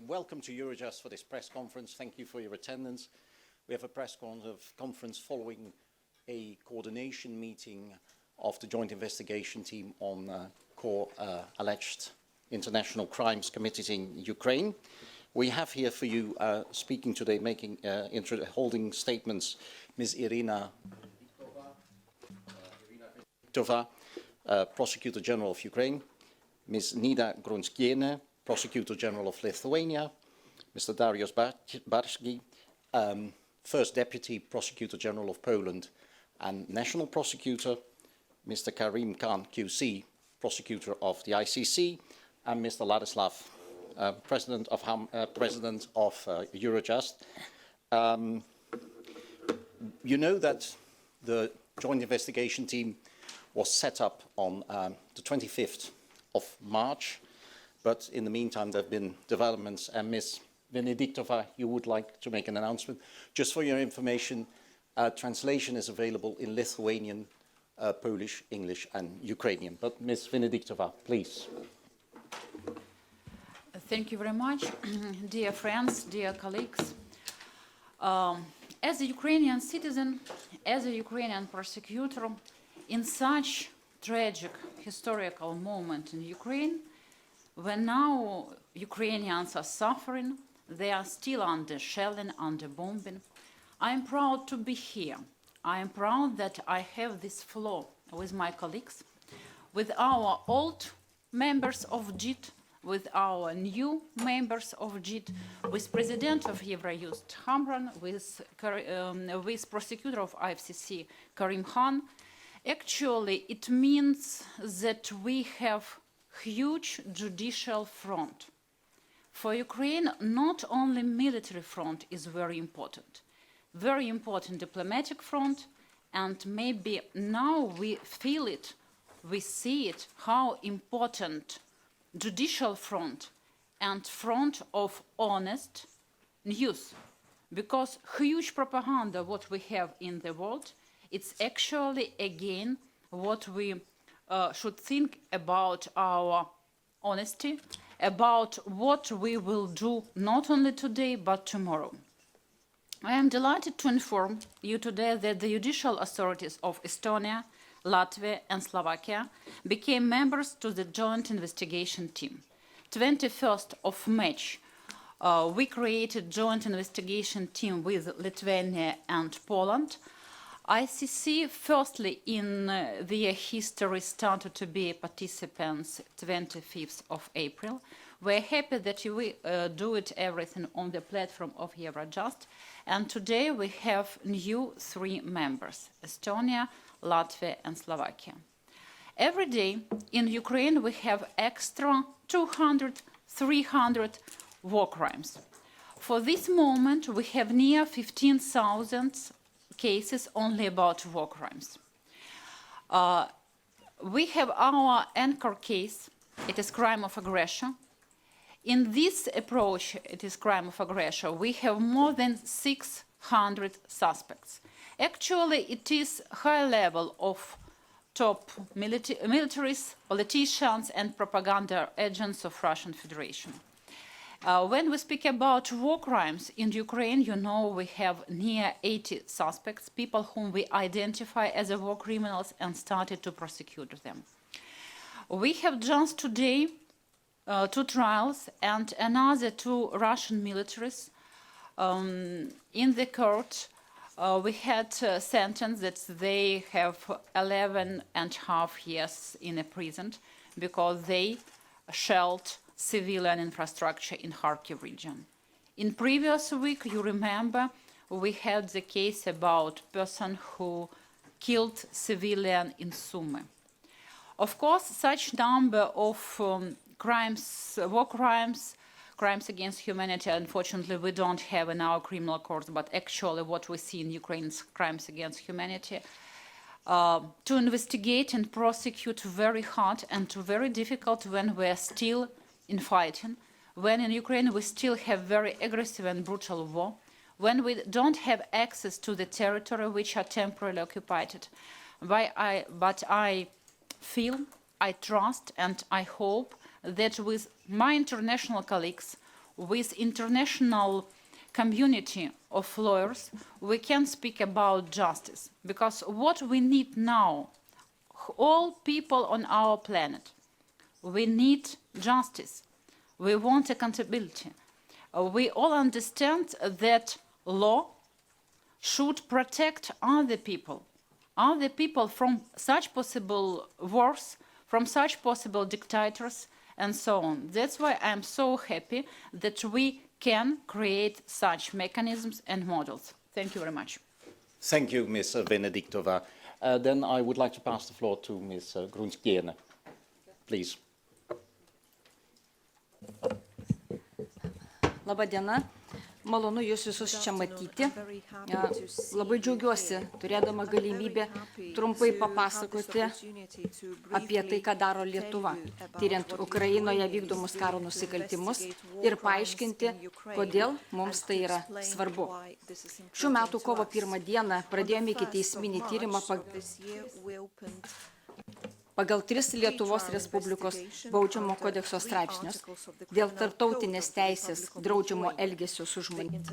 welcome to Eurojust for this press conference. Thank you for your attendance. We have a press conference following a coordination meeting of the Joint Investigation Team on alleged international crimes committed in Ukraine. We have here for you, speaking today, holding statements, Ms. Irina Victova, Prosecutor General of Ukraine, Ms. Nida Grunskiene, Prosecutor General of Lithuania, Mr. Dariusz Barski, First Deputy Prosecutor General of Poland and National Prosecutor, Mr. Karim Khan QC, Prosecutor of the ICC, and Mr. Ladislav, President of Eurojust. You know that the Joint Investigation Team was set up on the 25th of March, but in the meantime there have been developments, and Ms. Venediktova, you would like to make an announcement. Just for your information, translation is available in Lithuanian, Polish, English and Ukrainian. But Ms. Venediktova, please. Thank you very much. Dear friends, dear colleagues. As a Ukrainian citizen, as a Ukrainian prosecutor, in such tragic historical moment in Ukraine, when now Ukrainians are suffering, they are still under shelling, under bombing, I am proud to be here. I am proud that I have this floor with my colleagues, with our old members of JIT, with our new members of JIT, with President of Eurojust Hamran, with Prosecutor of IFCC Karim Khan. Actually, it means that we have huge judicial front. For Ukraine, not only military front is very important diplomatic front, and maybe now we feel it, we see it, how important judicial front and front of honest news, because huge propaganda what we have in the world, it's actually again what we should think about our honesty, about what we will do not only today but tomorrow. I am delighted to inform you today that the judicial authorities of Estonia, Latvia and Slovakia became members to the Joint Investigation Team. 21st of March, we created Joint Investigation Team with Lithuania and Poland. ICC, firstly in their history, started to be participants 25th of April. We're happy that we do it everything on the platform of Eurojust. And today we have new 3 members, Estonia, Latvia and Slovakia. Every day in Ukraine we have extra 200, 300 war crimes. For this moment we have near 15,000 cases only about war crimes. We have our anchor case, it is crime of aggression. In this approach, it is crime of aggression, we have more than 600 suspects. Actually, it is high level of top militaries, politicians and propaganda agents of Russian Federation. When we speak about war crimes in Ukraine, you know we have near 80 suspects, people whom we identify as war criminals and started to prosecute them. We have just today 2 trials and another 2 Russian militaries in the court. We had a sentence that they have 11.5 years in a prison because they shelled civilian infrastructure in Kharkiv region. In previous week, you remember, we had the case about person who killed civilian in Sumy. Of course, such number of crimes, war crimes, crimes against humanity, unfortunately, we don't have in our criminal courts, but actually what we see in Ukraine is crimes against humanity. To investigate and prosecute very hard and very difficult when we are still in fighting, when in Ukraine we still have very aggressive and brutal war, when we don't have access to the territory which are temporarily occupied. But I feel, I trust and I hope that with my international colleagues with international community of lawyers, we can speak about justice. Because what we need now, all people on our planet, we need justice. We want accountability. We all understand that law should protect other people from such possible wars, from such possible dictators, and so on. That's why I'm so happy that we can create such mechanisms and models. Thank you very much. Thank you, Ms. Venediktova. Then I would like to pass the floor to Ms. Grunskiene. Please. Labą dieną. Malonu jūs visus čia matyti. Labai džiaugiuosi, turėdama galimybę trumpai papasakoti apie tai, ką daro Lietuva, tyriant Ukrainoje vykdomus karo nusikaltimus ir paaiškinti, kodėl mums tai yra svarbu. Šių metų kovo 1 dieną pradėjome ikiteisminį tyrimą pagal 3 Lietuvos Respublikos baudžiamo kodekso straipsnius dėl tarptautinės teisės draudžiamo elgesio su žmonėmis,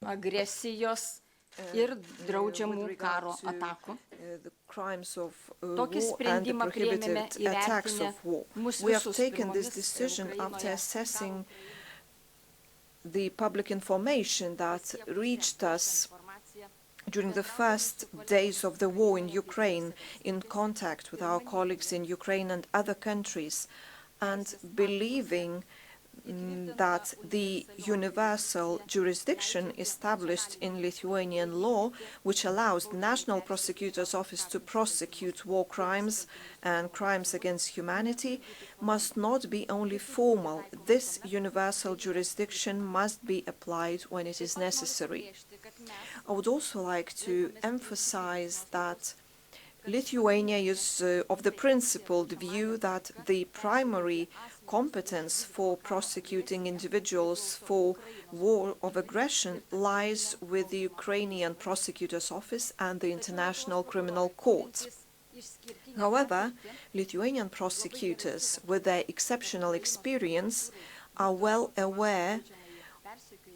agresijos ir draudžiamų karo atakų. Tokį sprendimą priėmėme įvertinę mūsų visus pirmomis the public information that reached us during the first days of the war in Ukraine, in contact with our colleagues in Ukraine and other countries, and believing that the universal jurisdiction established in Lithuanian law, which allows the National Prosecutor's Office to prosecute war crimes and crimes against humanity, must not be only formal. This universal jurisdiction must be applied when it is necessary. I would also like to emphasize that Lithuania is of the principled view that the primary competence for prosecuting individuals for war of aggression lies with the Ukrainian Prosecutor's Office and the International Criminal Court. However, Lithuanian prosecutors, with their exceptional experience, are well aware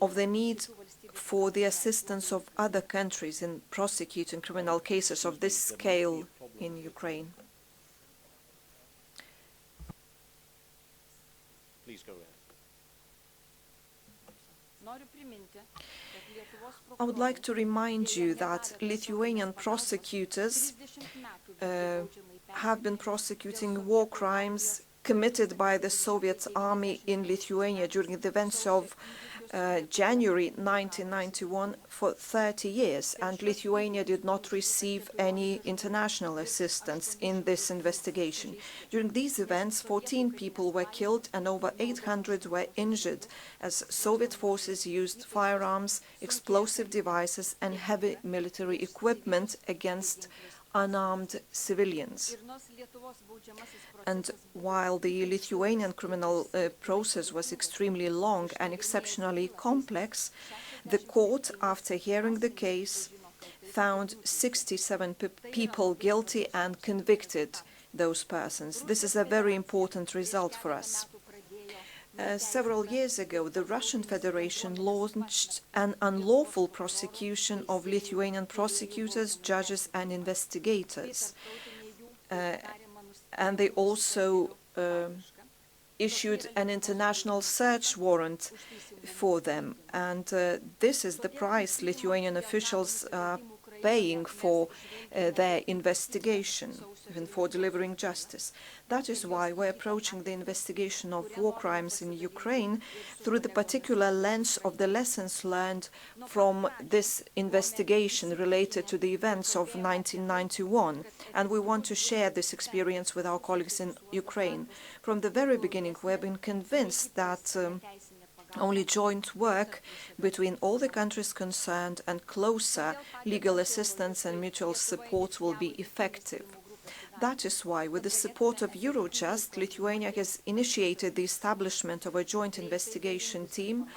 of the need for the assistance of other countries in prosecuting criminal cases of this scale in Ukraine. Please go ahead. I would like to remind you that Lithuanian prosecutors have been prosecuting war crimes committed by the Soviet army in Lithuania during the events of January 1991 for 30 years, and Lithuania did not receive any international assistance in this investigation. During these events, 14 people were killed and over 800 were injured as Soviet forces used firearms, explosive devices, and heavy military equipment against unarmed civilians. And while the Lithuanian criminal process was extremely long and exceptionally complex, the court, after hearing the case, found 67 people guilty and convicted those persons. This is a very important result for us. Several years ago, the Russian Federation launched an unlawful prosecution of Lithuanian prosecutors, judges, and investigators. And they also issued an international search warrant for them. And this is the price Lithuanian officials are paying for their investigation, even for delivering justice. That is why we're approaching the investigation of war crimes in Ukraine through the particular lens of the lessons learned from this investigation related to the events of 1991. And we want to share this experience with our colleagues in Ukraine. From the very beginning, we have been convinced that only joint work between all the countries concerned and closer legal assistance and mutual support will be effective. That is why, with the support of Eurojust, Lithuania has initiated the establishment of a joint investigation team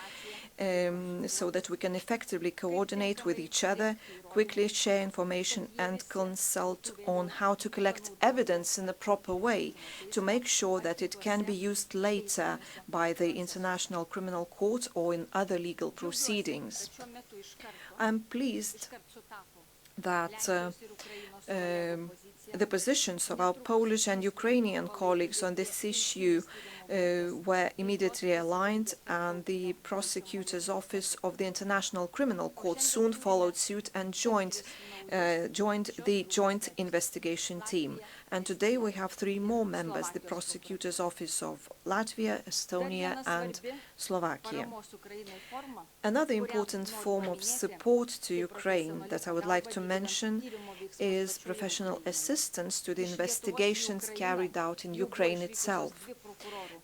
so that we can effectively coordinate with each other, quickly share information and consult on how to collect evidence in a proper way to make sure that it can be used later by the International Criminal Court or in other legal proceedings. I'm pleased that the positions of our Polish and Ukrainian colleagues on this issue were immediately aligned, and the Prosecutor's Office of the International Criminal Court soon followed suit and joined the joint investigation team. And today we have 3 more members, the Prosecutor's Office of Latvia, Estonia and Slovakia. Another important form of support to Ukraine that I would like to mention is professional assistance to the investigations carried out in Ukraine itself.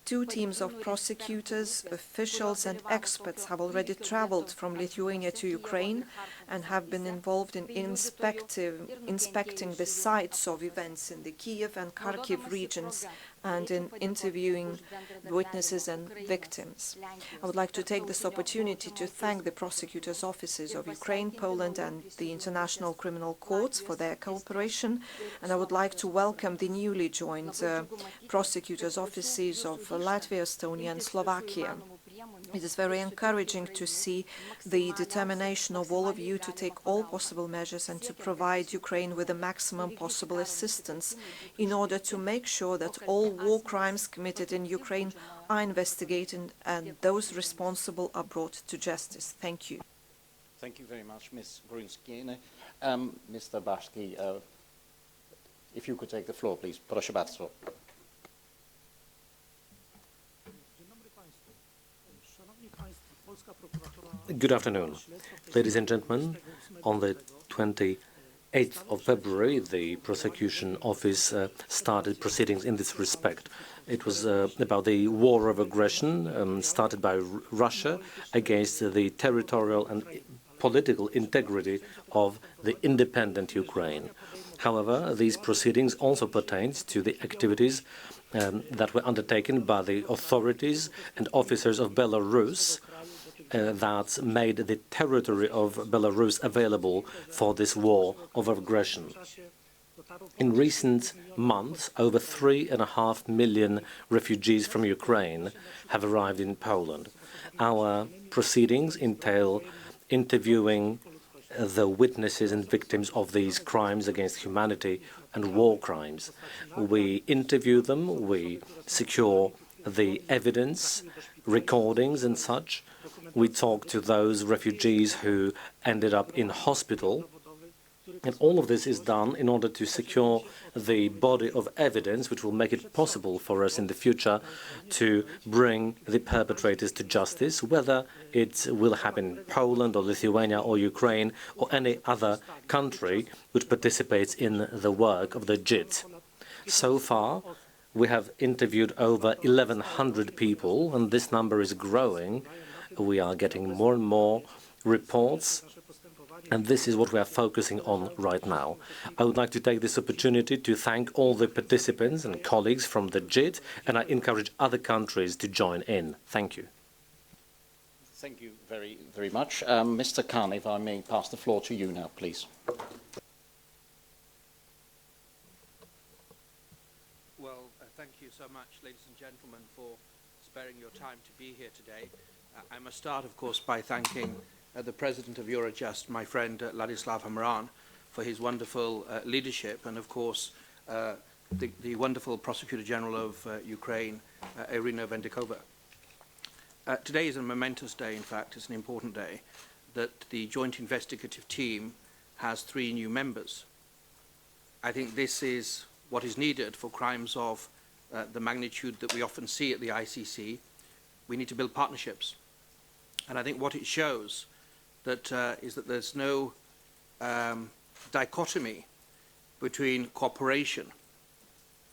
2 teams of prosecutors, officials and experts have already traveled from Lithuania to Ukraine and have been involved in inspecting the sites of events in the Kiev and Kharkiv regions and in interviewing witnesses and victims. I would like to take this opportunity to thank the prosecutors' offices of Ukraine, Poland and the International Criminal Courts for their cooperation, and I would like to welcome the newly joined prosecutors' offices of Latvia, Estonia and Slovakia. It is very encouraging to see the determination of all of you to take all possible measures and to provide Ukraine with the maximum possible assistance in order to make sure that all war crimes committed in Ukraine are investigated and those responsible are brought to justice. Thank you. Thank you very much, Ms. Grunskiene. Mr. Baszki, if you could take the floor, please. Proszę bardzo. Good afternoon. Ladies and gentlemen, on the 28th of February, the Prosecution Office started proceedings in this respect. It was about the war of aggression started by Russia against the territorial and political integrity of the independent Ukraine. However, these proceedings also pertained to the activities that were undertaken by the authorities and officers of Belarus that made the territory of Belarus available for this war of aggression. In recent months, over 3.5 million refugees from Ukraine have arrived in Poland. Our proceedings entail interviewing the witnesses and victims of these crimes against humanity and war crimes. We interview them, we secure the evidence, recordings and such. We talk to those refugees who ended up in hospital. And all of this is done in order to secure the body of evidence which will make it possible for us in the future to bring the perpetrators to justice, whether it will happen in Poland or Lithuania or Ukraine or any other country which participates in the work of the JIT. So far, we have interviewed over 1,100 people, and this number is growing. We are getting more and more reports, and this is what we are focusing on right now. I would like to take this opportunity to thank all the participants and colleagues from the JIT, and I encourage other countries to join in. Thank you. Thank you very, very much. Mr. Khan, if I may pass the floor to you now, please. Well, thank you so much, ladies and gentlemen, for sparing your time to be here today. I must start, of course, by thanking the President of Eurojust, my friend Ladislav Hamran, for his wonderful leadership, and, of course, the wonderful Prosecutor General of Ukraine, Irina Vendikova. Today is a momentous day, in fact. It's an important day, that the Joint Investigative Team has 3 new members. I think this is what is needed for crimes of the magnitude that we often see at the ICC. We need to build partnerships. And I think what it shows is that there's no dichotomy between cooperation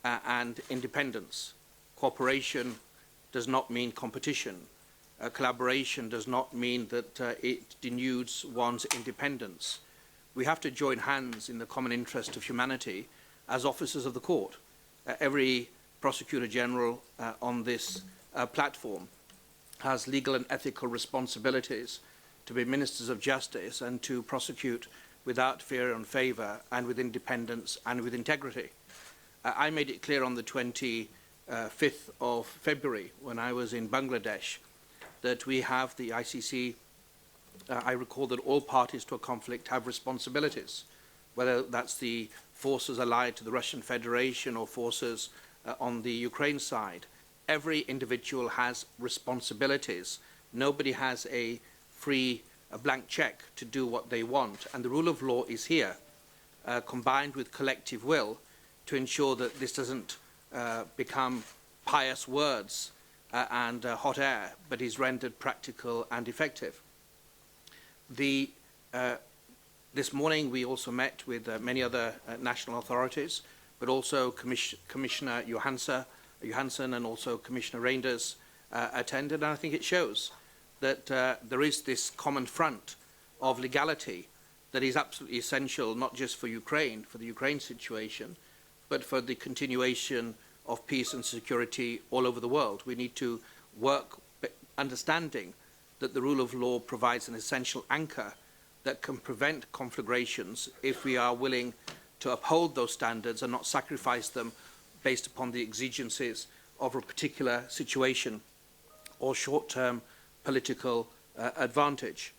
and independence. Cooperation does not mean competition. Collaboration does not mean that it denudes one's independence. We have to join hands in the common interest of humanity as officers of the court. Every Prosecutor General on this platform has legal and ethical responsibilities to be ministers of justice and to prosecute without fear and favour and with independence and with integrity. I made it clear on the 25th of February when I was in Bangladesh that we have the ICC. I recall that all parties to a conflict have responsibilities, whether that's the forces allied to the Russian Federation or forces on the Ukraine side. Every individual has responsibilities. Nobody has a blank check to do what they want. And the rule of law is here, combined with collective will, to ensure that this doesn't become pious words and hot air, but is rendered practical and effective. This morning we also met with many other national authorities, but also Commissioner Johansson and also Commissioner Reinders attended, and I think it shows that there is this common front of legality that is absolutely essential, not just for Ukraine, for the Ukraine situation, but for the continuation of peace and security all over the world. We need to work understanding that the rule of law provides an essential anchor that can prevent conflagrations if we are willing to uphold those standards and not sacrifice them based upon the exigencies of a particular situation or short-term political advantage.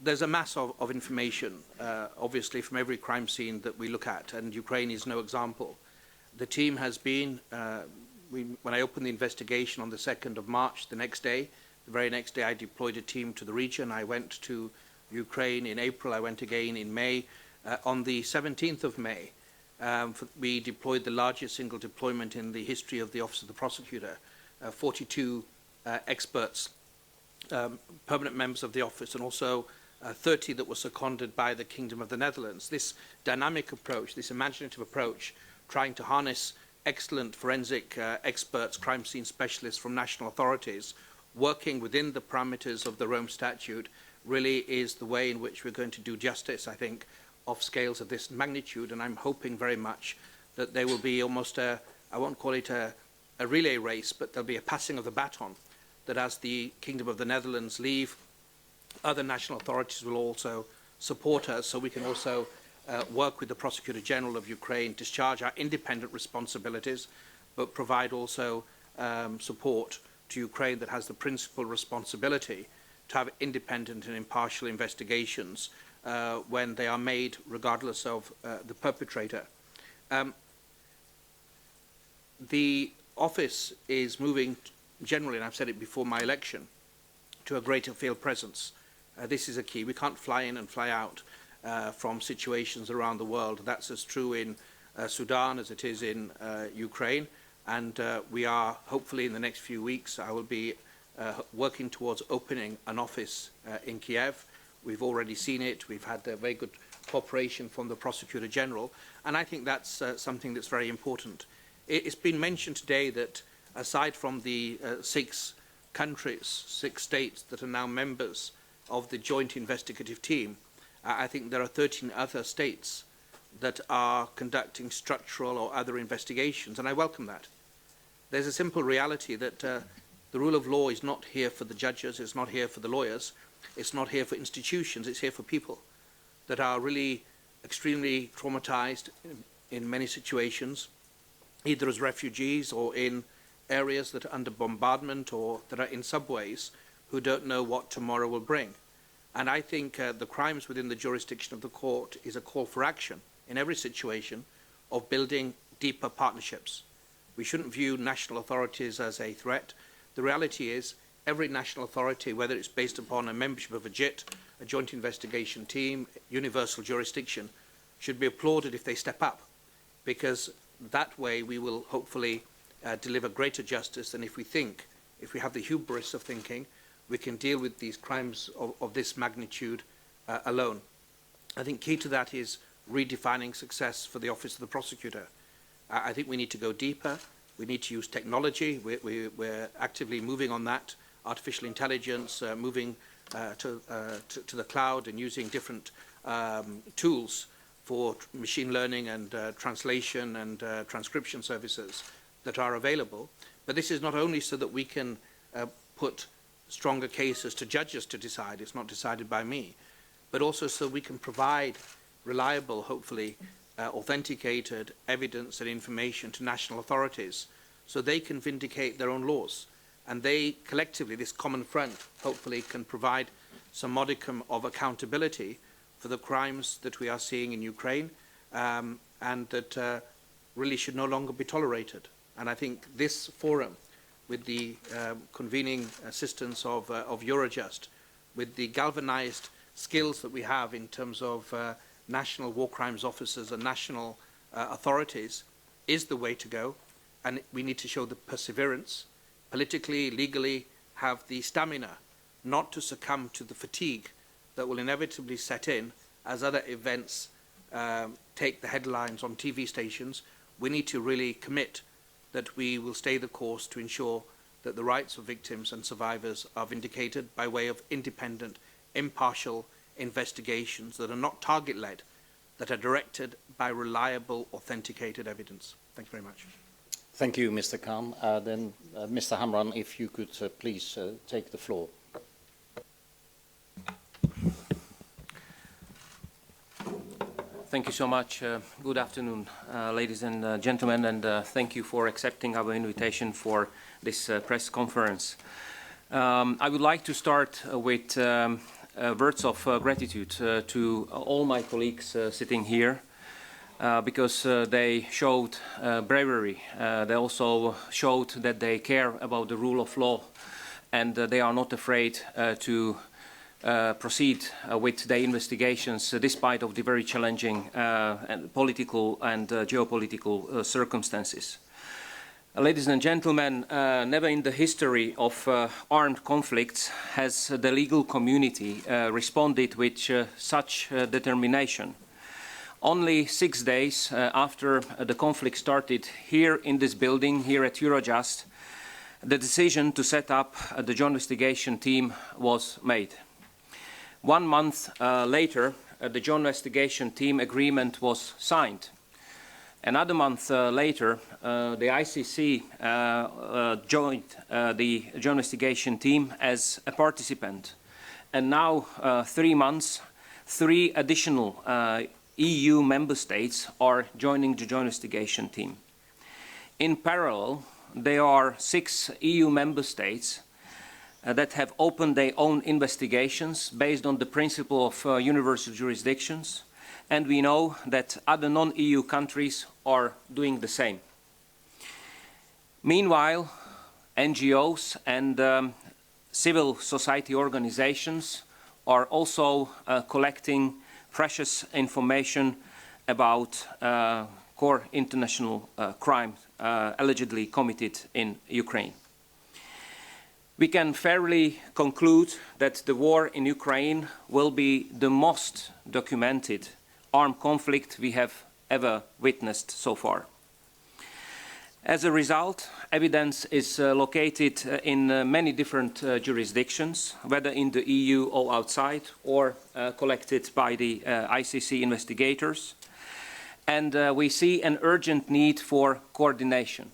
There's a mass of information, obviously, from every crime scene that we look at, and Ukraine is no example. The team has been, when I opened the investigation on the 2nd of March, the very next day I deployed a team to the region. I went to Ukraine in April, I went again in May. On the 17th of May, we deployed the largest single deployment in the history of the Office of the Prosecutor, 42 experts, permanent members of the office, and also 30 that were seconded by the Kingdom of the Netherlands. This dynamic approach, this imaginative approach, trying to harness excellent forensic experts, crime scene specialists from national authorities, working within the parameters of the Rome Statute, really is the way in which we're going to do justice, I think, of scales of this magnitude. And I'm hoping very much that there will be almost I won't call it a relay race, but there'll be a passing of the baton, that as the Kingdom of the Netherlands leave, other national authorities will also support us, so we can also work with the Prosecutor General of Ukraine, discharge our independent responsibilities, but provide also support to Ukraine that has the principal responsibility to have independent and impartial investigations when they are made, regardless of the perpetrator. The office is moving generally, and I've said it before my election, to a greater field presence. This is a key. We can't fly in and fly out from situations around the world. That's as true in Sudan as it is in Ukraine. And we are, hopefully in the next few weeks, I will be working towards opening an office in Kiev. We've already seen it. We've had very good cooperation from the Prosecutor General. And I think that's something that's very important. It's been mentioned today that aside from the 6 countries, 6 states that are now members of the joint investigative team, I think there are 13 other states that are conducting structural or other investigations, and I welcome that. There's a simple reality that the rule of law is not here for the judges, it's not here for the lawyers, it's not here for institutions, it's here for people that are really extremely traumatized in many situations, either as refugees or in areas that are under bombardment or that are in subways, who don't know what tomorrow will bring. And I think the crimes within the jurisdiction of the court is a call for action in every situation of building deeper partnerships. We shouldn't view national authorities as a threat. The reality is every national authority, whether it's based upon a membership of a JIT, a joint investigation team, universal jurisdiction, should be applauded if they step up, because that way we will hopefully deliver greater justice than if we have the hubris of thinking we can deal with these crimes of this magnitude alone. I think key to that is redefining success for the Office of the Prosecutor. I think we need to go deeper. We need to use technology. We're actively moving on that. Artificial intelligence, moving to the cloud and using different tools for machine learning and translation and transcription services that are available. But this is not only so that we can put stronger cases to judges to decide. It's not decided by me. But also so we can provide reliable, hopefully, authenticated evidence and information to national authorities so they can vindicate their own laws. And they collectively, this common front, hopefully can provide some modicum of accountability for the crimes that we are seeing in Ukraine and that really should no longer be tolerated. And I think this forum, with the convening assistance of Eurojust, with the galvanized skills that we have in terms of national war crimes officers and national authorities, is the way to go. And we need to show the perseverance, politically, legally, have the stamina not to succumb to the fatigue that will inevitably set in as other events take the headlines on TV stations. We need to really commit that we will stay the course to ensure that the rights of victims and survivors are vindicated by way of independent, impartial investigations that are not target-led, that are directed by reliable, authenticated evidence. Thank you very much. Thank you, Mr. Khan. Then, Mr. Hamran, if you could please take the floor. Thank you so much. Good afternoon, ladies and gentlemen, and thank you for accepting our invitation for this press conference. I would like to start with words of gratitude to all my colleagues sitting here because they showed bravery. They also showed that they care about the rule of law and they are not afraid to proceed with their investigations despite of the very challenging political and geopolitical circumstances. Ladies and gentlemen, never in the history of armed conflicts has the legal community responded with such determination. Only 6 days after the conflict started here in this building, here at Eurojust, the decision to set up the joint investigation team was made. 1 month later, the joint investigation team agreement was signed. Another month later, the ICC joined the joint investigation team as a participant. And now, 3 months, 3 additional EU member states are joining the joint investigation team. In parallel, there are 6 EU member states that have opened their own investigations based on the principle of universal jurisdictions, and we know that other non-EU countries are doing the same. Meanwhile, NGOs and civil society organizations are also collecting precious information about core international crime allegedly committed in Ukraine. We can fairly conclude that the war in Ukraine will be the most documented armed conflict we have ever witnessed so far. As a result, evidence is located in many different jurisdictions, whether in the EU or outside, or collected by the ICC investigators. And we see an urgent need for coordination.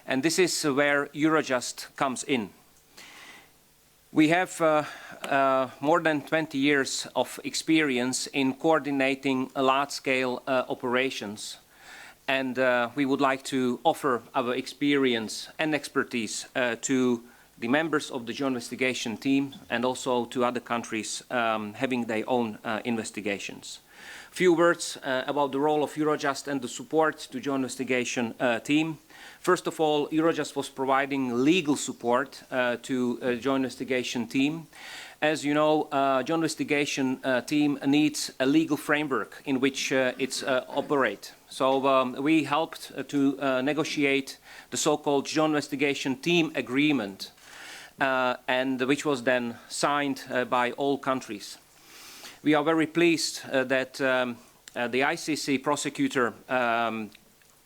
And this is where Eurojust comes in. We have more than 20 years of experience in coordinating large-scale operations, and we would like to offer our experience and expertise to the members of the joint investigation team and also to other countries having their own investigations. Few words about the role of Eurojust and the support to joint investigation team. First of all, Eurojust was providing legal support to a joint investigation team. As you know, joint investigation team needs a legal framework in which it operates. So we helped to negotiate the so-called joint investigation team agreement, and which was then signed by all countries. We are very pleased that the ICC prosecutor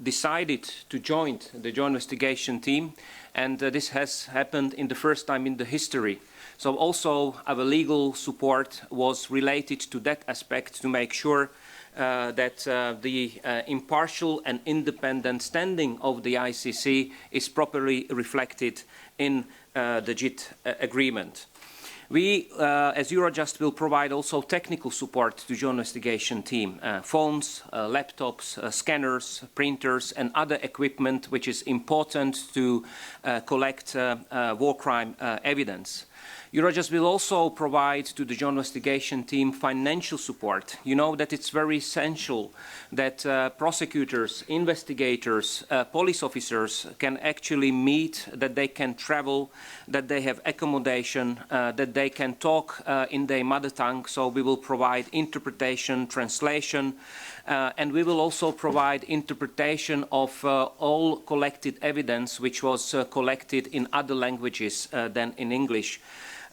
decided to join the joint investigation team, and this has happened in the first time in the history. So also our legal support was related to that aspect to make sure that the impartial and independent standing of the ICC is properly reflected in the JIT agreement. We, as Eurojust, will provide also technical support to the joint investigation team, phones, laptops, scanners, printers, and other equipment which is important to collect war crime evidence. Eurojust will also provide to the joint investigation team financial support. You know that it's very essential that prosecutors, investigators, police officers can actually meet, that they can travel, that they have accommodation, that they can talk in their mother tongue. So we will provide interpretation, translation, and we will also provide interpretation of all collected evidence which was collected in other languages than in English.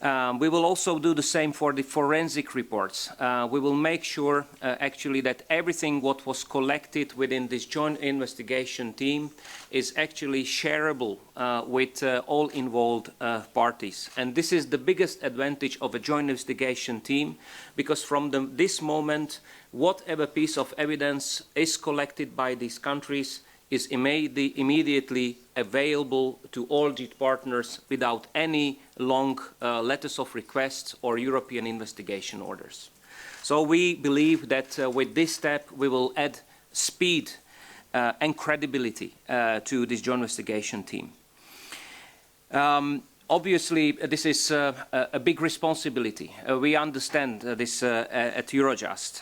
We will also do the same for the forensic reports. We will make sure actually that everything what was collected within this joint investigation team is actually shareable with all involved parties. And this is the biggest advantage of a joint investigation team, because from this moment, whatever piece of evidence is collected by these countries is immediately available to all JIT partners without any long letters of request or European investigation orders. So we believe that with this step we will add speed and credibility to this joint investigation team. Obviously, this is a big responsibility. We understand this at Eurojust.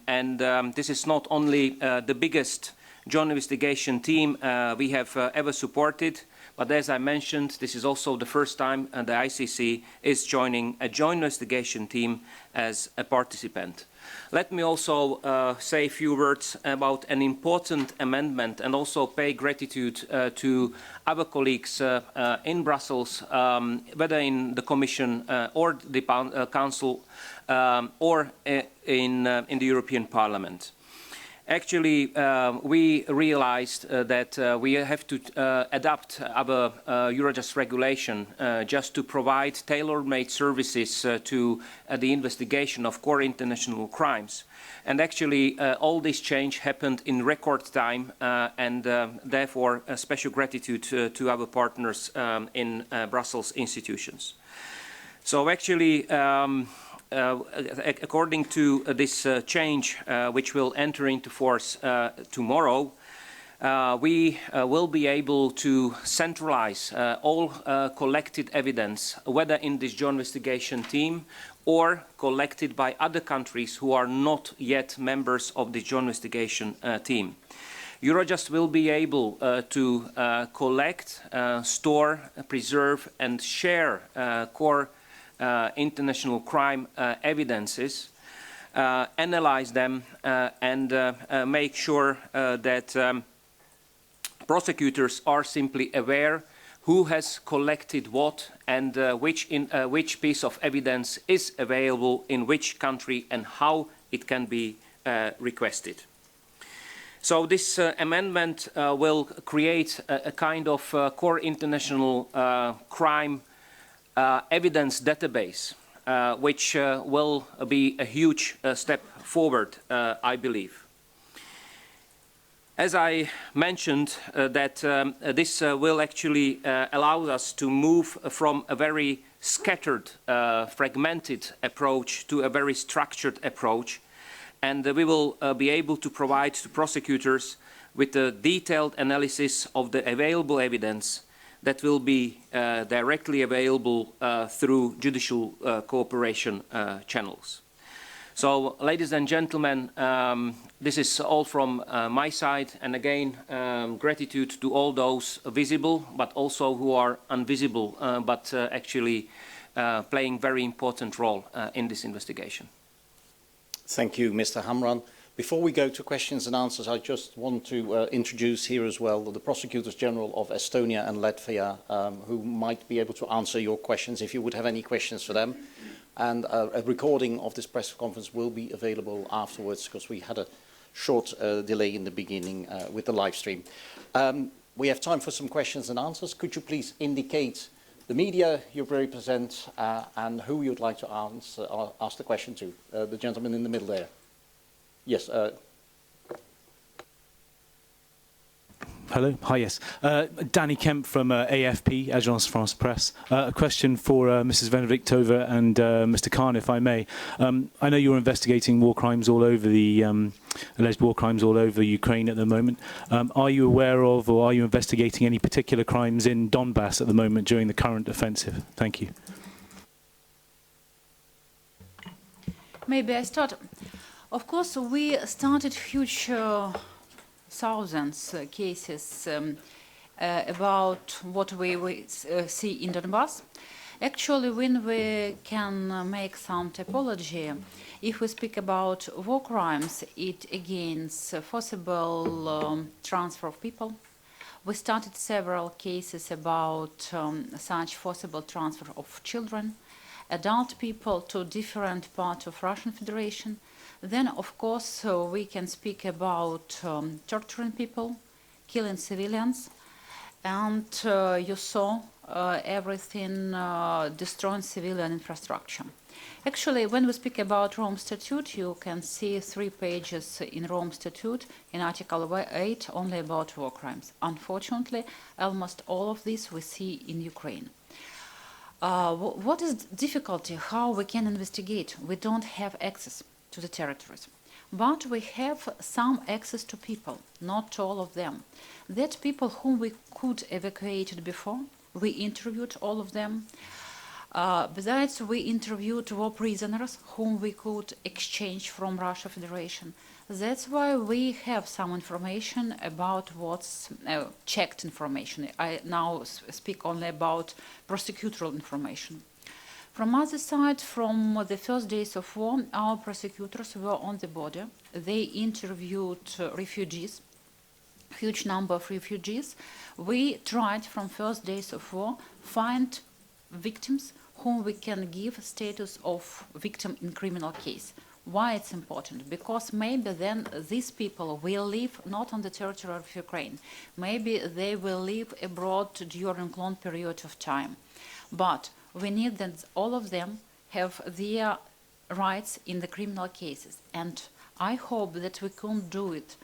And this is not only the biggest joint investigation team we have ever supported, but as I mentioned, this is also the first time the ICC is joining a joint investigation team as a participant. Let me also say a few words about an important amendment and also pay gratitude to our colleagues in Brussels, whether in the Commission or the Council or in the European Parliament. Actually, we realized that we have to adapt our Eurojust regulation just to provide tailor-made services to the investigation of core international crimes. And actually, all this change happened in record time, and therefore, a special gratitude to our partners in Brussels institutions. So actually, according to this change, which will enter into force tomorrow, we will be able to centralize all collected evidence, whether in this joint investigation team or collected by other countries who are not yet members of the joint investigation team. Eurojust will be able to collect, store, preserve, and share core international crime evidences, analyze them, and make sure that prosecutors are simply aware who has collected what and which piece of evidence is available in which country and how it can be requested. So this amendment will create a kind of core international crime evidence database, which will be a huge step forward, I believe. As I mentioned, that this will actually allow us to move from a very scattered, fragmented approach to a very structured approach, and we will be able to provide to prosecutors with a detailed analysis of the available evidence that will be directly available through judicial cooperation channels. So, ladies and gentlemen, this is all from my side, and again, gratitude to all those visible, but also who are invisible, but actually playing very important role in this investigation. Thank you, Mr. Hamran. Before we go to questions and answers, I just want to introduce here as well the Prosecutors General of Estonia and Latvia, who might be able to answer your questions if you would have any questions for them. And a recording of this press conference will be available afterwards, because we had a short delay in the beginning with the live stream. We have time for some questions and answers. Could you please indicate the media you represent and who you'd like to ask the question to? The gentleman in the middle there. Yes. Hello. Hi, yes. Danny Kemp from AFP, Agence France Presse. A question for Mrs. Venediktova and Mr. Khan, if I may. I know you're investigating war crimes all over alleged war crimes all over Ukraine at the moment. Are you aware of, or are you investigating any particular crimes in Donbass at the moment during the current offensive? Thank you. Maybe I start. Of course, we started huge thousands cases about what we see in Donbass. Actually, when we can make some typology, if we speak about war crimes, it against forcible transfer of people. We started several cases about such forcible transfer of children, adult people to different parts of Russian Federation. Then, of course, we can speak about torturing people, killing civilians, and you saw everything destroying civilian infrastructure. Actually, when we speak about Rome Statute, you can see 3 pages in Rome Statute in Article 8 only about war crimes. Unfortunately, almost all of this we see in Ukraine. What is the difficulty? How we can investigate? We don't have access to the territories. But we have some access to people, not all of them. That people whom we could evacuate before, we interviewed all of them. Besides, we interviewed war prisoners whom we could exchange from Russia Federation. That's why we have some information about what's checked information. I now speak only about prosecutorial information. From other side, from the first days of war, our prosecutors were on the border. They interviewed refugees, huge number of refugees. We tried from first days of war find victims whom we can give status of victim in criminal case. Why it's important? Because maybe then these people will live not on the territory of Ukraine. Maybe they will live abroad during long period of time. But we need that all of them have their rights in the criminal cases. And I hope that we can do it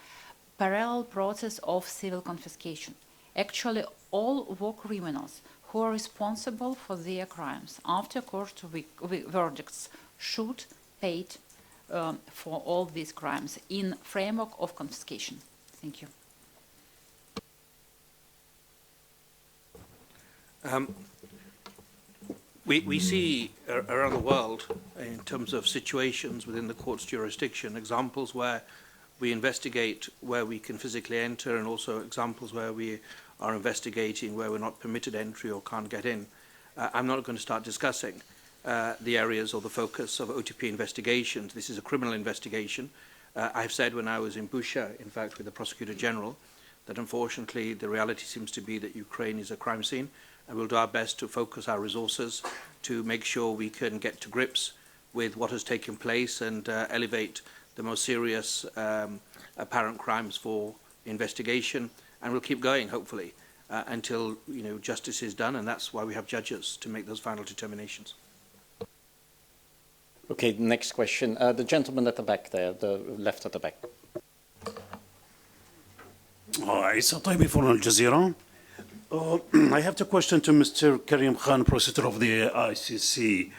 parallel process of civil confiscation. Actually, all war criminals who are responsible for their crimes after court verdicts should pay for all these crimes in framework of confiscation. Thank you. We see around the world, in terms of situations within the court's jurisdiction, examples where we investigate where we can physically enter, and also examples where we are investigating where we're not permitted entry or can't get in. I'm not going to start discussing the areas or the focus of OTP investigations. This is a criminal investigation. I've said when I was in Busha, in fact, with the Prosecutor General, that unfortunately the reality seems to be that Ukraine is a crime scene, and we'll do our best to focus our resources to make sure we can get to grips with what has taken place and elevate the most serious apparent crimes for investigation. And we'll keep going, hopefully, until justice is done, and that's why we have judges to make those final determinations. Okay, next question. The gentleman at the back there, the left at the back. Isa Taibi from Al Jazeera. I have the question to Mr. Karim Khan, Prosecutor of the ICC.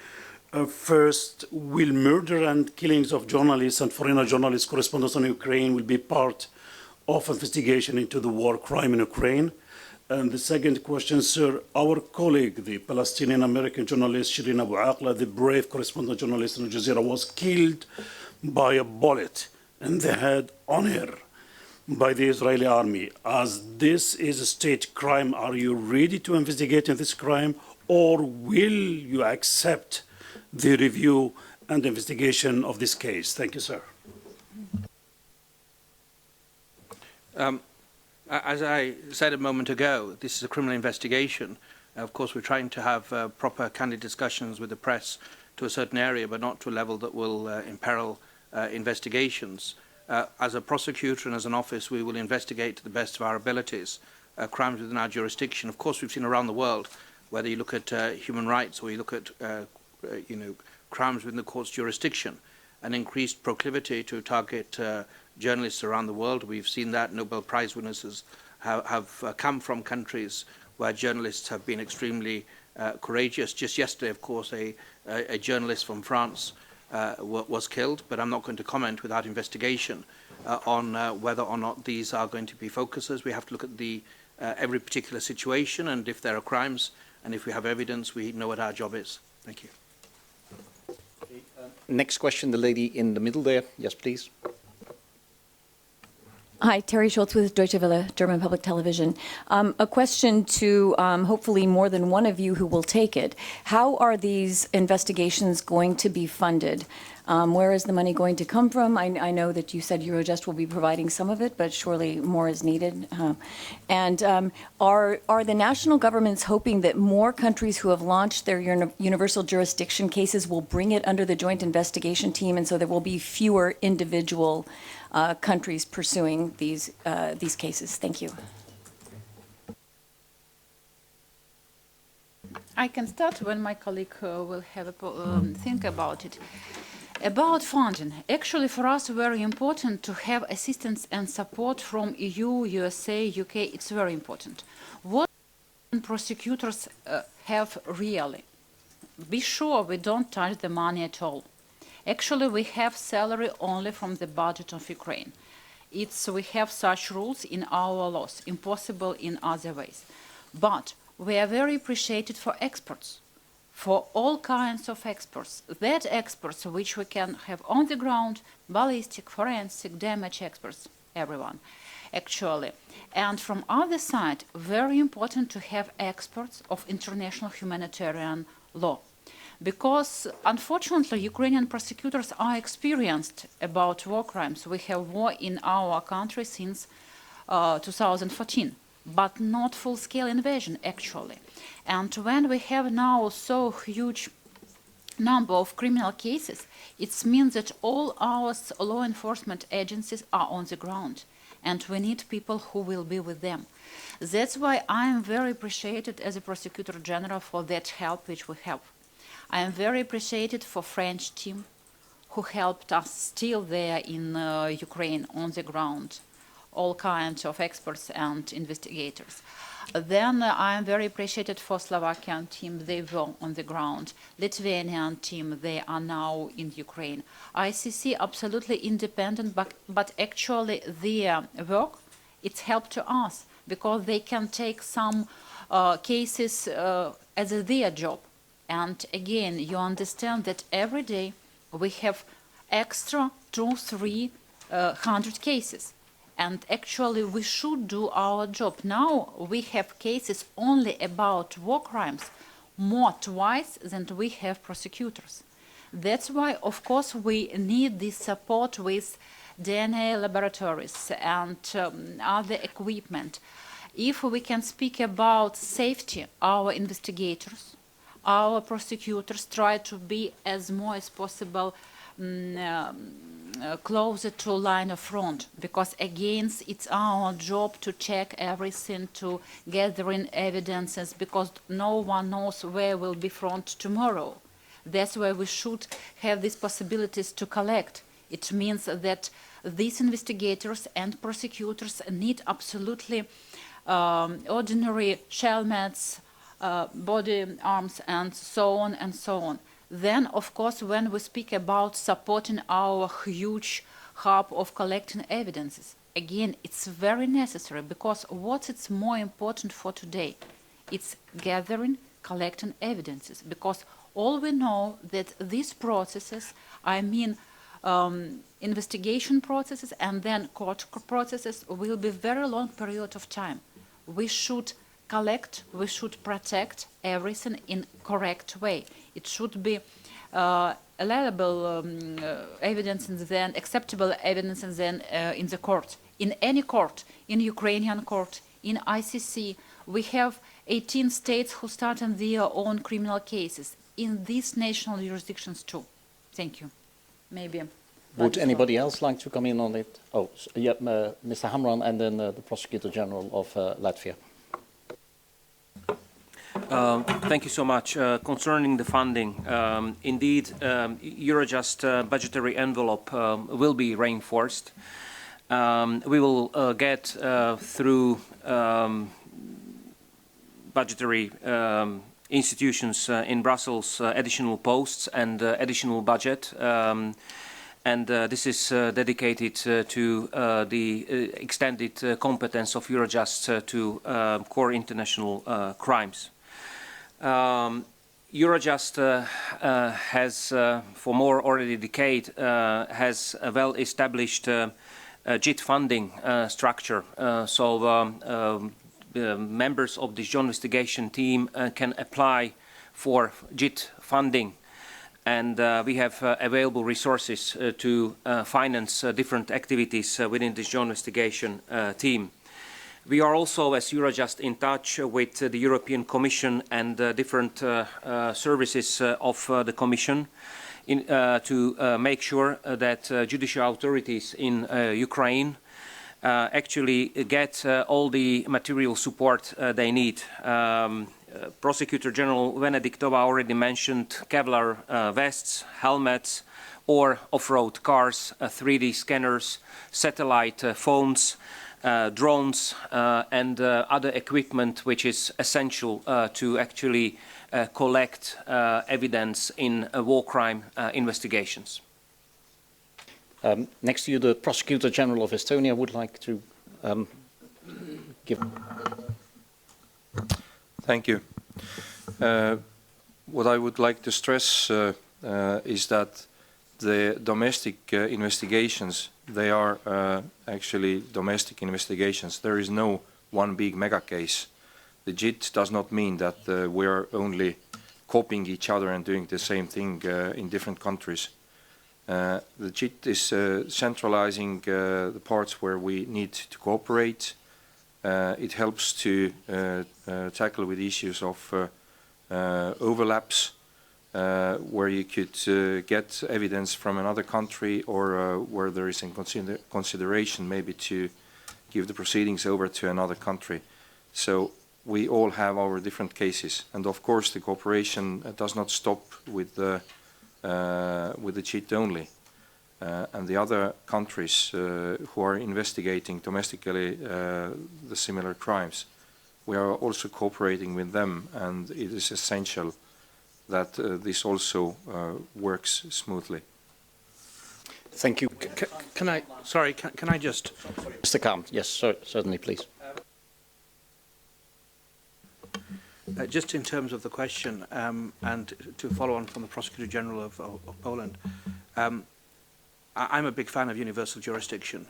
First, will murder and killings of journalists and foreign journalists correspondents in Ukraine will be part of investigation into the war crime in Ukraine? And the second question, sir, our colleague, the Palestinian-American journalist Shireen Abu Aqla, the brave correspondent journalist in Al Jazeera, was killed by a bullet in the head on her by the Israeli army. As this is a state crime, are you ready to investigate this crime, or will you accept the review and investigation of this case? Thank you, sir. As I said a moment ago, this is a criminal investigation. Of course, we're trying to have proper, candid discussions with the press to a certain area, but not to a level that will imperil investigations. As a prosecutor and as an office, we will investigate to the best of our abilities crimes within our jurisdiction. Of course, we've seen around the world, whether you look at human rights or you look at crimes within the court's jurisdiction, an increased proclivity to target journalists around the world. We've seen that Nobel Prize winners have come from countries where journalists have been extremely courageous. Just yesterday, of course, a journalist from France was killed, but I'm not going to comment without investigation on whether or not these are going to be focuses. We have to look at every particular situation, and if there are crimes, and if we have evidence, we know what our job is. Thank you. Next question, the lady in the middle there. Yes, please. Hi, Terry Schultz with Deutsche Welle, German Public Television. A question to hopefully more than one of you who will take it. How are these investigations going to be funded? Where is the money going to come from? I know that you said Eurojust will be providing some of it, but surely more is needed. Are the national governments hoping that more countries who have launched their universal jurisdiction cases will bring it under the joint investigation team, and so there will be fewer individual countries pursuing these cases? Thank you. I can start when my colleague will have a think about it. About funding, actually for us very important to have assistance and support from EU, USA, UK. It's very important. What prosecutors have really? Be sure we don't touch the money at all. Actually, we have salary only from the budget of Ukraine. We have such rules in our laws, impossible in other ways. But we are very appreciated for experts, for all kinds of experts. That experts which we can have on the ground, ballistic, forensic, damage experts, everyone, actually. And from other side, very important to have experts of international humanitarian law. Because, unfortunately, Ukrainian prosecutors are experienced about war crimes. We have war in our country since 2014, but not full-scale invasion, actually. And when we have now so huge number of criminal cases, it means that all our law enforcement agencies are on the ground, and we need people who will be with them. That's why I am very appreciated as a Prosecutor General for that help which we have. I am very appreciated for French team who helped us still there in Ukraine on the ground, all kinds of experts and investigators. Then I am very appreciated for Slovakian team, they were on the ground. Lithuanian team, they are now in Ukraine. ICC absolutely independent, but actually their work, it's help to us because they can take some cases as their job. And again, you understand that every day we have extra 200-300 cases. And actually, we should do our job. Now we have cases only about war crimes, more twice than we have prosecutors. That's why, of course, we need this support with DNA laboratories and other equipment. If we can speak about safety, our investigators, our prosecutors try to be as more as possible closer to line of front, because again it's our job to check everything, to gather in evidences, because no one knows where will be front tomorrow. That's why we should have these possibilities to collect. It means that these investigators and prosecutors need absolutely ordinary helmets, body arms, and so on and so on. Then, of course, when we speak about supporting our huge hub of collecting evidences, again, it's very necessary, because what is more important for today? It's gathering, collecting evidences, because all we know that these processes, I mean investigation processes and then court processes, will be very long period of time. We should collect, we should protect everything in correct way. It should be allowable evidence and then acceptable evidence and then in the court. In any court, in Ukrainian court, in ICC, we have 18 states who start on their own criminal cases. In these national jurisdictions too. Thank you. Maybe. Would anybody else like to come in on it? Oh, yeah, Mr. Hamran and then the Prosecutor General of Latvia. Thank you so much. Concerning the funding, indeed, Eurojust budgetary envelope will be reinforced. We will get through budgetary institutions in Brussels additional posts and additional budget. And this is dedicated to the extended competence of Eurojust to core international crimes. Eurojust has, for more already a decade, has a well-established JIT funding structure. Members of this joint investigation team can apply for JIT funding, and we have available resources to finance different activities within this joint investigation team. We are also, as Eurojust, in touch with the European Commission and different services of the Commission to make sure that judicial authorities in Ukraine actually get all the material support they need. Prosecutor General Venediktova already mentioned Kevlar vests, helmets, or off-road cars, 3D scanners, satellite phones, drones, and other equipment which is essential to actually collect evidence in war crime investigations. Next to you, the Prosecutor General of Estonia would like to give. Thank you. What I would like to stress is that the domestic investigations, they are actually domestic investigations. There is no one big mega case. The JIT does not mean that we are only copying each other and doing the same thing in different countries. The JIT is centralizing the parts where we need to cooperate. It helps to tackle with issues of overlaps, where you could get evidence from another country, or where there is in consideration maybe to give the proceedings over to another country. So we all have our different cases, and of course the cooperation does not stop with the JIT only. And the other countries who are investigating domestically the similar crimes, we are also cooperating with them, and it is essential that this also works smoothly. Thank you. Can I just... Mr. Khan, yes, certainly, please. Just in terms of the question, and to follow on from the Prosecutor General of Poland, I'm a big fan of universal jurisdiction.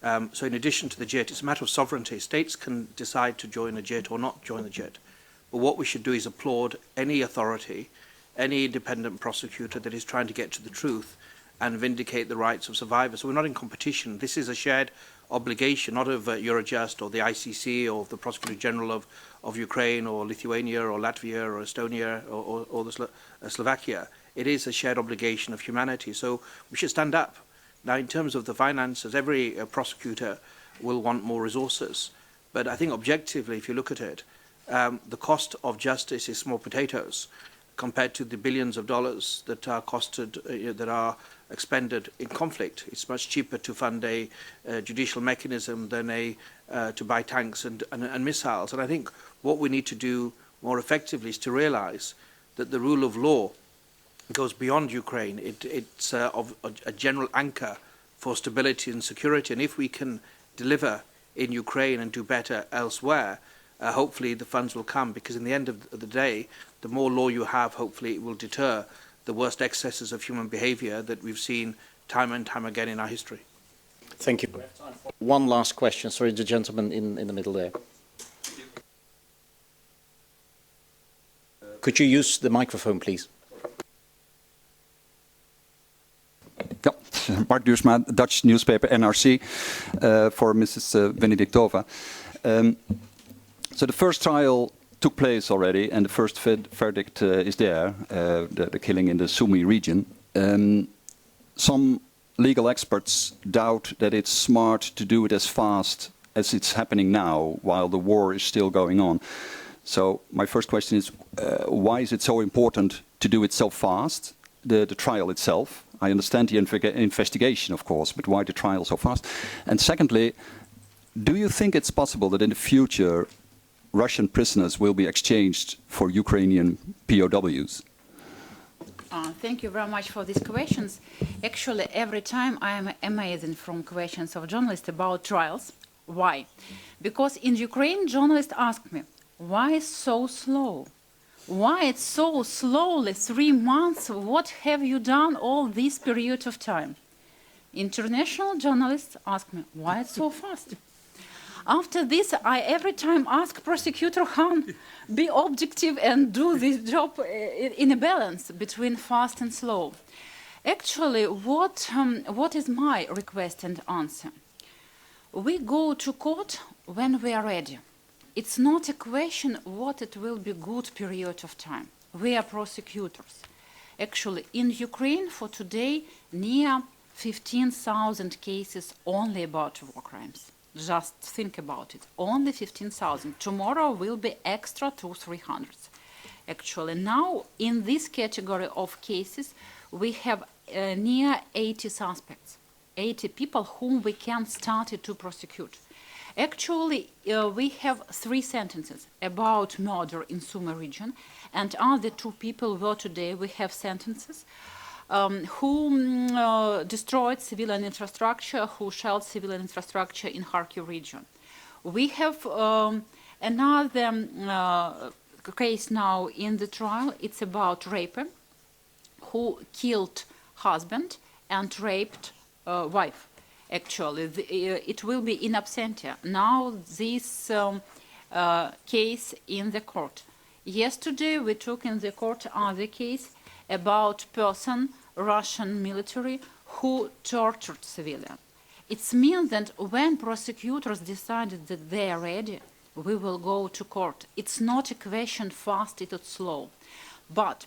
So in addition to the JIT, it's a matter of sovereignty. States can decide to join the JIT or not join the JIT. But what we should do is applaud any authority, any independent prosecutor that is trying to get to the truth and vindicate the rights of survivors. So we're not in competition. This is a shared obligation, not of Eurojust or the ICC or the Prosecutor General of Ukraine or Lithuania or Latvia or Estonia or the Slovakia. It is a shared obligation of humanity. So we should stand up. Now, in terms of the finances, every prosecutor will want more resources. But I think objectively, if you look at it, the cost of justice is small potatoes compared to the billions of dollars that are that are expended in conflict. It's much cheaper to fund a judicial mechanism than to buy tanks and missiles. And I think what we need to do more effectively is to realize that the rule of law goes beyond Ukraine. It's of a general anchor for stability and security. And if we can deliver in Ukraine and do better elsewhere, hopefully the funds will come, because in the end of the day, the more law you have, hopefully it will deter the worst excesses of human behavior that we've seen time and time again in our history. Thank you. One last question. Sorry, the gentleman in the middle there. Could you use the microphone, please? Ja, Mark Duursma, Dutch newspaper NRC, for Mrs. Venediktova. So the first trial took place already, and the first verdict is there, the killing in the Sumy region. Some legal experts doubt that it's smart to do it as fast as it's happening now, while the war is still going on. So my first question is, why is it so important to do it so fast, the trial itself? I understand the investigation, of course, but why the trial so fast? And secondly, do you think it's possible that in the future Russian prisoners will be exchanged for Ukrainian POWs? Thank you very much for these questions. Actually, every time I am amazed from questions of journalists about trials. Why? Because in Ukraine, journalists ask me, why so slow? Why it's so slowly, 3 months? What have you done all this period of time? International journalists ask me, why it's so fast? After this, I every time ask Prosecutor Khan, be objective and do this job in a balance between fast and slow. Actually, what is my request and answer? We go to court when we are ready. It's not a question what it will be good period of time. We are prosecutors. Actually, in Ukraine for today, near 15,000 cases only about war crimes. Just think about it. Only 15,000. Tomorrow will be extra 200-300. Actually, now in this category of cases, we have near 80 suspects, 80 people whom we can start to prosecute. Actually, we have 3 sentences about murder in Sumy region, and other 2 people where today we have sentences who destroyed civilian infrastructure, who shelled civilian infrastructure in Kharkiv region. We have another case now in the trial. It's about rape, who killed husband and raped wife. Actually, it will be in absentia. Now this case in the court. Yesterday we took in the court other case about person, Russian military, who tortured civilian. It means that when prosecutors decided that they are ready, we will go to court. It's not a question fast, it's slow. But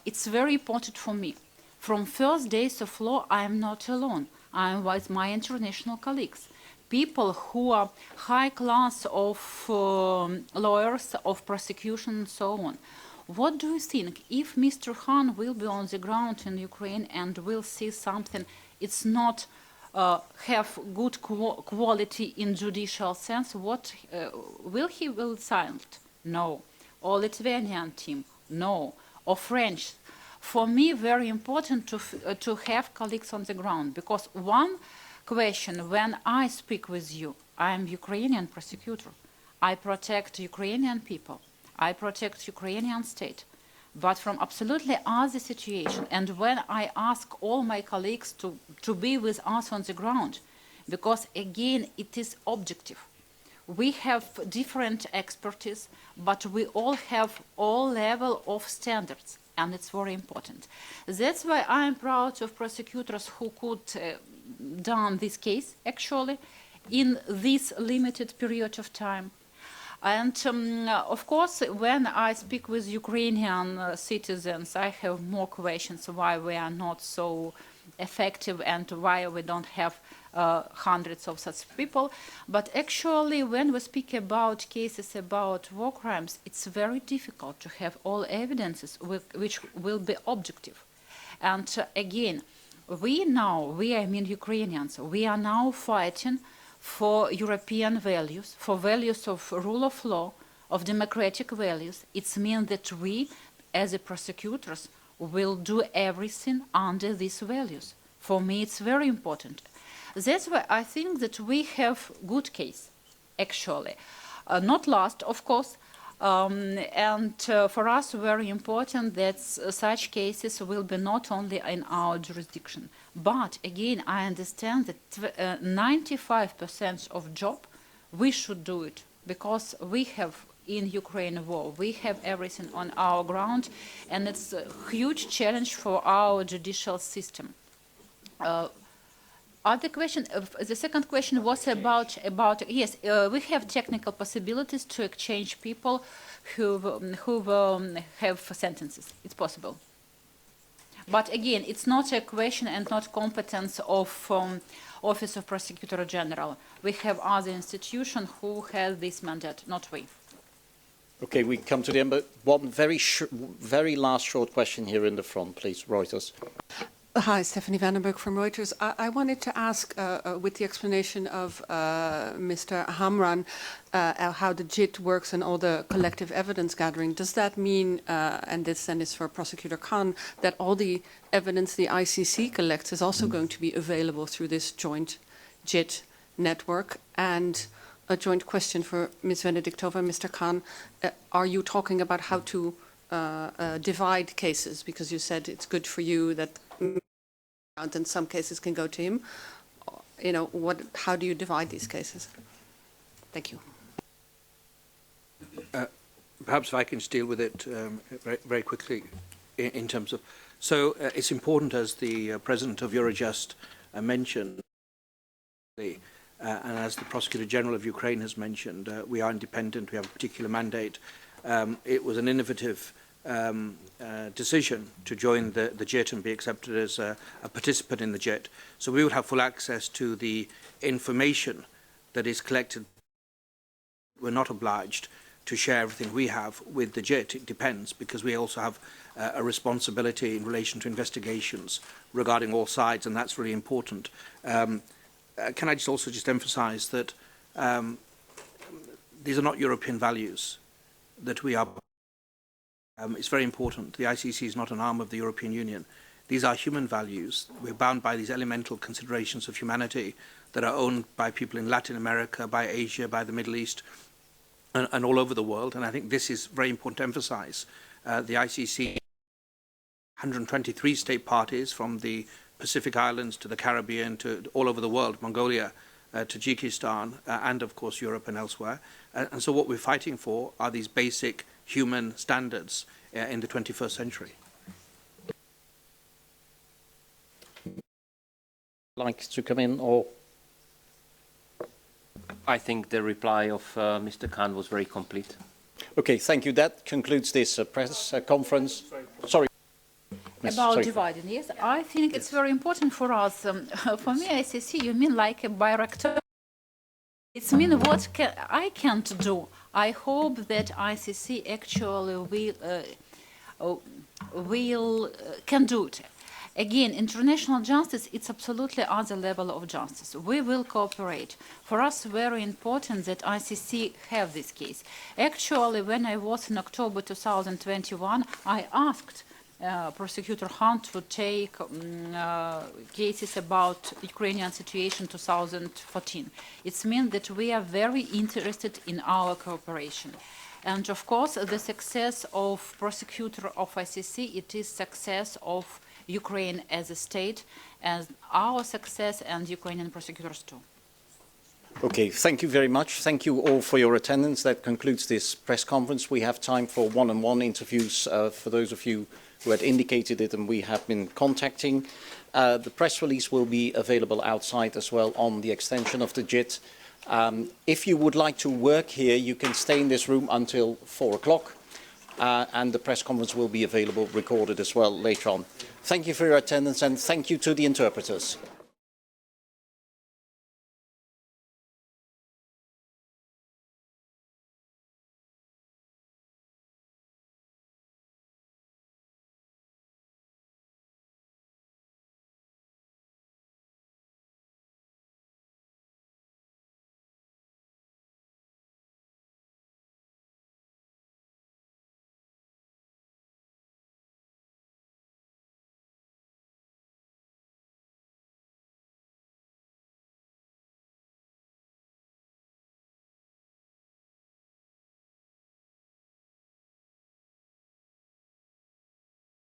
it's very important for me. From first days of law, I am not alone. I am with my international colleagues. People who are high class of lawyers, of prosecution, and so on. What do you think? If Mr. Khan will be on the ground in Ukraine and will see something, it's not have good quality in judicial sense, what will he will silent? No. Or Lithuanian team? No. Or French? For me, very important to have colleagues on the ground, because one question, when I speak with you, I am Ukrainian prosecutor. I protect Ukrainian people. I protect Ukrainian state. But from absolutely other situation, and when I ask all my colleagues to be with us on the ground, because again, it is objective. We have different expertise, but we all have all level of standards, and it's very important. That's why I'm proud of prosecutors who could done this case, actually, in this limited period of time. And of course, when I speak with Ukrainian citizens, I have more questions why we are not so effective and why we don't have hundreds of such people. But actually, when we speak about cases about war crimes, it's very difficult to have all evidences which will be objective. And again, I mean Ukrainians, we are now fighting for European values, for values of rule of law, of democratic values. It means that we, as a prosecutors, will do everything under these values. For me, it's very important. That's why I think that we have good case, actually. Not last, of course, and for us, very important that such cases will be not only in our jurisdiction. But again, I understand that 95% of job, we should do it, because we have in Ukraine war, we have everything on our ground, and it's a huge challenge for our judicial system. Other question, the second question was about yes, we have technical possibilities to exchange people who have sentences. It's possible. But again, it's not a question and not competence of Office of Prosecutor General. We have other institutions who have this mandate, not we. Okay, we come to the end, but one very last short question here in the front, please, Reuters. Hi, Stephanie Vandenberg from Reuters. I wanted to ask, with the explanation of Mr. Hamran, how the JIT works and all the collective evidence gathering, does that mean, and this then is for Prosecutor Khan, that all the evidence the ICC collects is also going to be available through this joint JIT network? And a joint question for Ms. Venediktova, Mr. Khan, are you talking about how to divide cases? Because you said it's good for you that and some cases can go to him. You know, how do you divide these cases? Thank you. Perhaps if I can just deal with it very quickly in terms of... So it's important, as the President of Eurojust mentioned, and as the Prosecutor General of Ukraine has mentioned, we are independent, we have a particular mandate. It was an innovative decision to join the JIT and be accepted as a participant in the JIT. So we would have full access to the information that is collected. We're not obliged to share everything we have with the JIT. It depends, because we also have a responsibility in relation to investigations regarding all sides, and that's really important. Can I just also emphasize that these are not European values that we are... it's very important. The ICC is not an arm of the European Union. These are human values. We're bound by these elemental considerations of humanity that are owned by people in Latin America, by Asia, by the Middle East, and all over the world. And I think this is very important to emphasize. The ICC, 123 state parties from the Pacific Islands to the Caribbean to all over the world, Mongolia, Tajikistan, and of course Europe and elsewhere. And so what we're fighting for are these basic human standards in the 21st century. Like to come in, or? I think the reply of Mr. Khan was very complete. Okay, thank you. That concludes this press conference. Sorry. About dividing, yes. I think it's very important for us. For me, ICC, you mean like a director? It's mean what I can't do. I hope that ICC actually can do it. Again, international justice, it's absolutely other level of justice. We will cooperate. For us, very important that ICC have this case. Actually, when I was in October 2021, I asked Prosecutor Khan to take cases about Ukrainian situation 2014. It means that we are very interested in our cooperation. And of course, the success of Prosecutor of ICC, it is success of Ukraine as a state, and our success and Ukrainian prosecutors too. Okay, thank you very much. Thank you all for your attendance. That concludes this press conference. We have time for one-on-one interviews for those of you who had indicated it and we have been contacting. The press release will be available outside as well on the extension of the JIT. If you would like to work here, you can stay in this room until 4 o'clock. And the press conference will be available recorded as well later on. Thank you for your attendance and thank you to the interpreters.